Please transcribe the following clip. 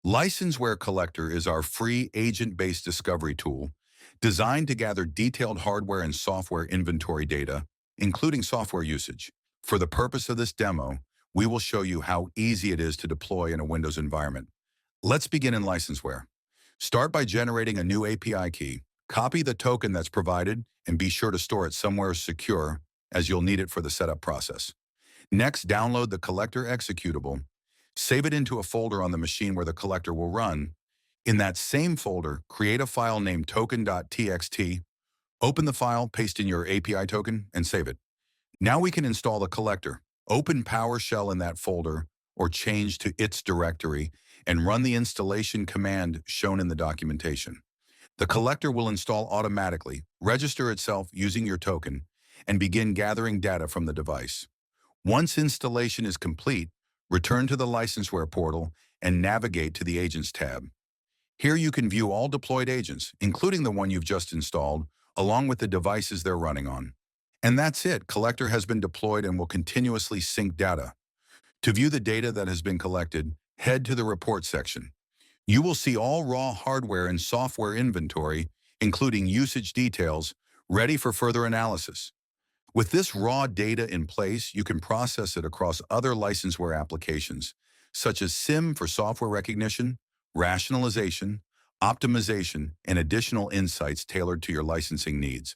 Licenseware Collector is our free agent-based discovery tool designed to gather detailed hardware and software inventory data, including software usage. For the purpose of this demo, we will show you how easy it is to deploy in a Windows environment. Let's begin in licenseware. Start by generating a new API key. Copy the token that's provided and be sure to store it somewhere secure, as you'll need it for the setup process. Next, download the collector executable. Save it into a folder on the machine where the collector will run. In that same folder, create a file named token.txt. Open the file, paste in your API token, and save it. Now we can install the collector. Open PowerShell in that folder or change to its directory and run the installation command shown in the documentation. The collector will install automatically, register itself using your token, and begin gathering data from the device. Once installation is complete, return to the licenseware portal and navigate to the Agents tab. Here you can view all deployed agents, including the one you've just installed, along with the devices they're running on. And that's it. Collector has been deployed and will continuously sync data. To view the data that has been collected, head to the Report section. You will see all raw hardware and software inventory, including usage details, ready for further analysis. With this raw data in place, you can process it across other licenseware applications, such as SIM for software recognition, rationalization, optimization, and additional insights tailored to your licensing needs.